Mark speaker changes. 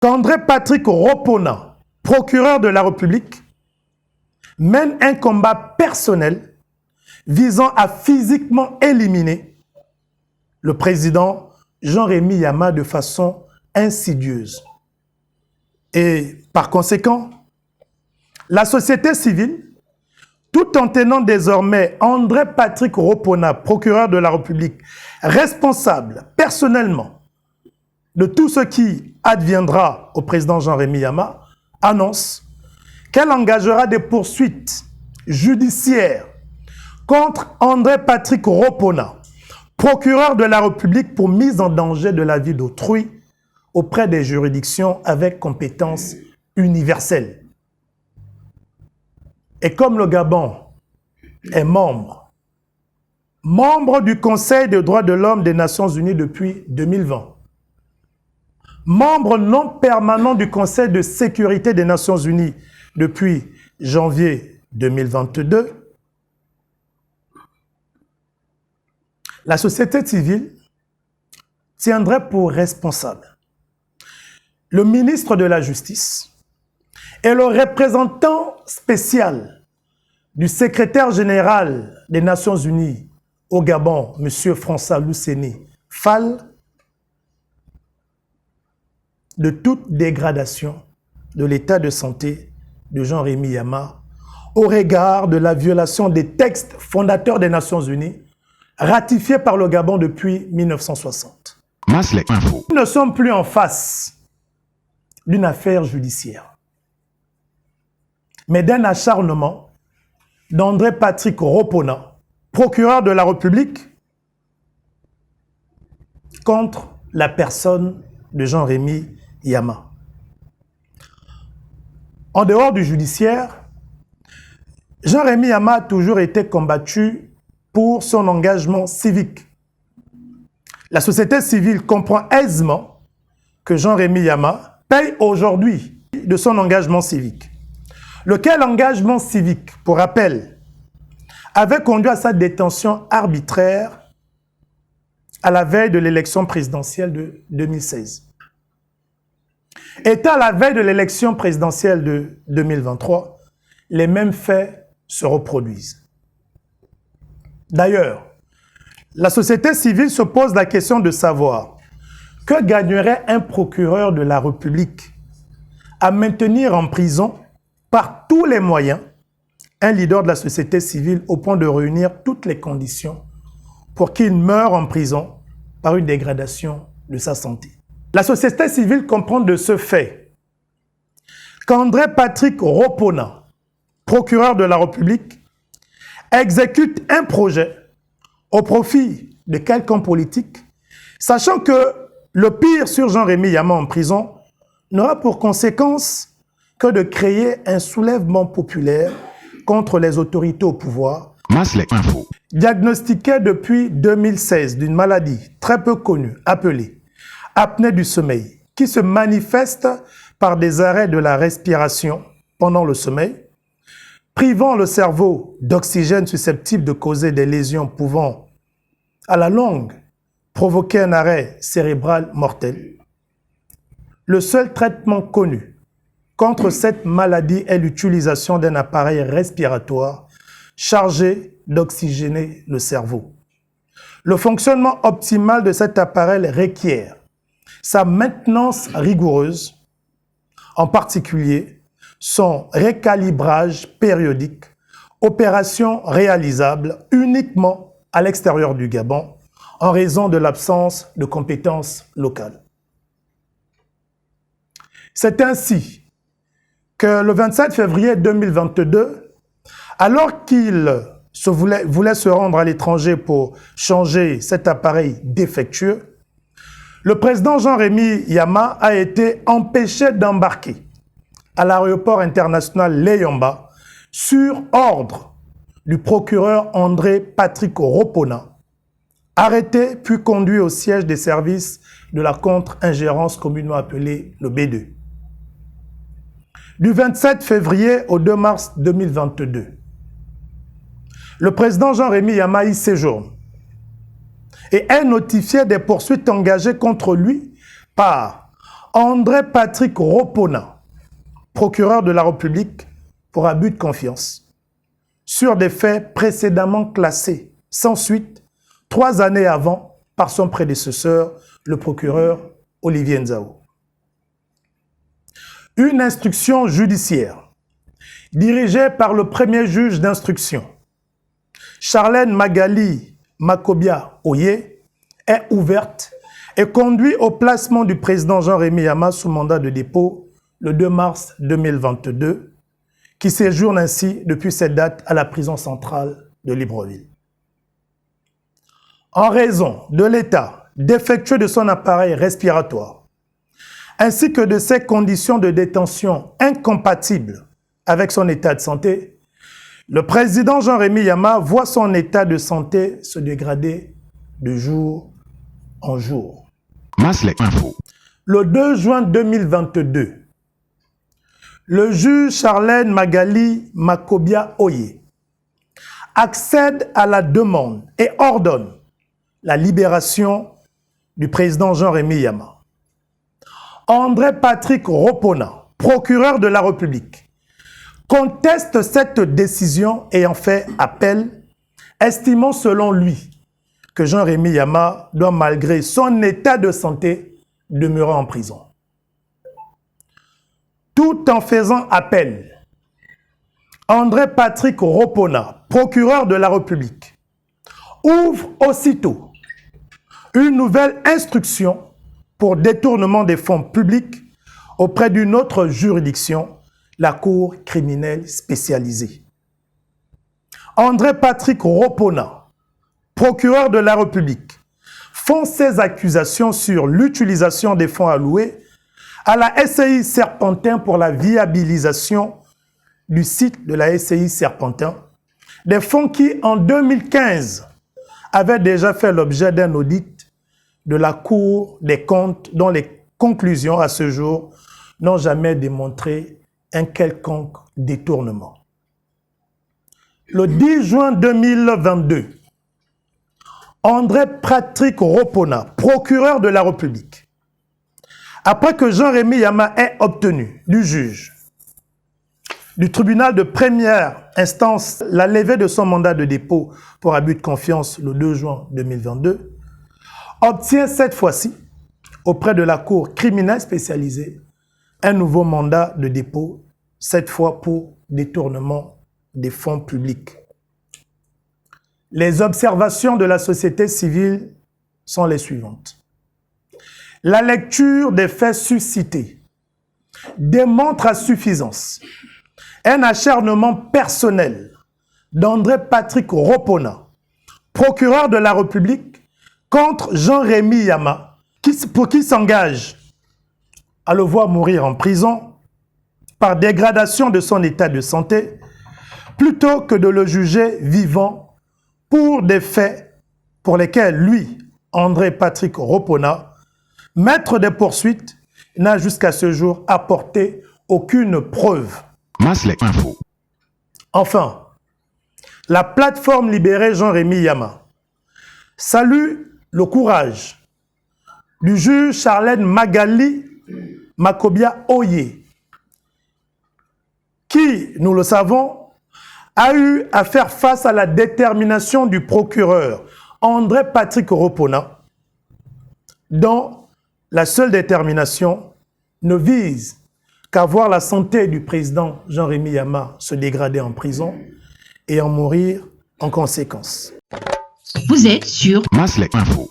Speaker 1: qu'André Patrick Ropona, procureur de la République, mène un combat personnel visant à physiquement éliminer le président Jean-Rémy Yama de façon insidieuse. Et par conséquent, la société civile, tout en tenant désormais André Patrick Ropona, procureur de la République, responsable personnellement de tout ce qui adviendra au président Jean-Rémy Yama, annonce qu'elle engagera des poursuites judiciaires contre André Patrick Ropona, procureur de la République pour mise en danger de la vie d'autrui auprès des juridictions avec compétence universelle. Et comme le Gabon est membre du Conseil des droits de l'homme des Nations Unies depuis 2020, membre non permanent du Conseil de sécurité des Nations Unies depuis janvier 2022, la société civile tiendrait pour responsable le ministre de la Justice et le représentant spécial du secrétaire général des Nations Unies au Gabon, M. François Luceni Fall, de toute dégradation de l'état de santé de Jean-Rémy Yama au regard de la violation des textes fondateurs des Nations Unies ratifiés par le Gabon depuis 1960. Nous ne sommes plus en face d'une affaire judiciaire, mais d'un acharnement d'André Patrick Ropona, procureur de la République, contre la personne de Jean-Rémy Yama. En dehors du judiciaire, Jean-Rémy Yama a toujours été combattu pour son engagement civique. La société civile comprend aisément que Jean-Rémy Yama paye aujourd'hui de son engagement civique. Lequel engagement civique, pour rappel, avait conduit à sa détention arbitraire à la veille de l'élection présidentielle de 2016. Et à la veille de l'élection présidentielle de 2023, les mêmes faits se reproduisent. D'ailleurs, la société civile se pose la question de savoir que gagnerait un procureur de la République à maintenir en prison par tous les moyens un leader de la société civile au point de réunir toutes les conditions pour qu'il meure en prison par une dégradation de sa santé. La société civile comprend de ce fait qu'André Patrick Ropona, procureur de la République, exécute un projet au profit de quelqu'un politique, sachant que le pire sur Jean-Rémy Yama en prison n'aura pour conséquence que de créer un soulèvement populaire contre les autorités au pouvoir, diagnostiqué depuis 2016 d'une maladie très peu connue appelée apnée du sommeil, qui se manifeste par des arrêts de la respiration pendant le sommeil, privant le cerveau d'oxygène susceptible de causer des lésions pouvant, à la longue, provoquer un arrêt cérébral mortel. Le seul traitement connu contre cette maladie est l'utilisation d'un appareil respiratoire chargé d'oxygéner le cerveau. Le fonctionnement optimal de cet appareil requiert sa maintenance rigoureuse, en particulier son recalibrage périodique, opération réalisable uniquement à l'extérieur du Gabon en raison de l'absence de compétences locales. C'est ainsi que le 27 février 2022, alors qu'il voulait se rendre à l'étranger pour changer cet appareil défectueux, le président Jean-Rémy Yama a été empêché d'embarquer à l'aéroport international Léyomba sur ordre du procureur André Patrick Ropona, arrêté puis conduit au siège des services de la contre-ingérence communément appelée le B2. Du 27 février au 2 mars 2022, le président Jean-Rémy Yama y séjourne et est notifié des poursuites engagées contre lui par André Patrick Ropona, procureur de la République pour abus de confiance, sur des faits précédemment classés sans suite 3 années avant par son prédécesseur, le procureur Olivier Nzao. Une instruction judiciaire dirigée par le premier juge d'instruction, Charlène Magali Makobia Oye, est ouverte et conduit au placement du président Jean-Rémy Yama sous mandat de dépôt le 2 mars 2022, qui séjourne ainsi depuis cette date à la prison centrale de Libreville. En raison de l'état défectueux de son appareil respiratoire, ainsi que de ses conditions de détention incompatibles avec son état de santé, le président Jean-Rémy Yama voit son état de santé se dégrader de jour en jour. Le 2 juin 2022, le juge Charlène Magali Makobia Oye accède à la demande et ordonne la libération du président Jean-Rémy Yama. André Patrick Ropona, procureur de la République, conteste cette décision et en fait appel, estimant selon lui que Jean-Rémy Yama doit, malgré son état de santé, demeurer en prison. Tout en faisant appel, André Patrick Ropona, procureur de la République, ouvre aussitôt une nouvelle instruction pour détournement des fonds publics auprès d'une autre juridiction, la Cour criminelle spécialisée. André Patrick Ropona, procureur de la République, font ses accusations sur l'utilisation des fonds alloués à la SCI Serpentin pour la viabilisation du site de la SCI Serpentin, des fonds qui, en 2015, avaient déjà fait l'objet d'un audit de la Cour des comptes dont les conclusions, à ce jour, n'ont jamais démontré un quelconque détournement. Le 10 juin 2022, André Patrick Ropona, procureur de la République, après que Jean-Rémy Yama ait obtenu du juge du tribunal de première instance la levée de son mandat de dépôt pour abus de confiance le 2 juin 2022, obtient cette fois-ci, auprès de la Cour criminelle spécialisée, un nouveau mandat de dépôt, cette fois pour détournement des fonds publics. Les observations de la société civile sont les suivantes. La lecture des faits suscités démontre à suffisance un acharnement personnel d'André Patrick Ropona, procureur de la République, contre Jean-Rémy Yama, pour qui s'engage à le voir mourir en prison par dégradation de son état de santé, plutôt que de le juger vivant pour des faits pour lesquels lui, André Patrick Ropona, maître des poursuites, n'a jusqu'à ce jour apporté aucune preuve. Enfin, la plateforme libérée Jean-Rémy Yama salue le courage du juge Charlène Magali Makobia Oye, qui, nous le savons, a eu à faire face à la détermination du procureur André Patrick Ropona, dont la seule détermination ne vise qu'à voir la santé du président Jean-Rémy Yama se dégrader en prison et en mourir en conséquence.
Speaker 2: Vous êtes sur Maslek Info.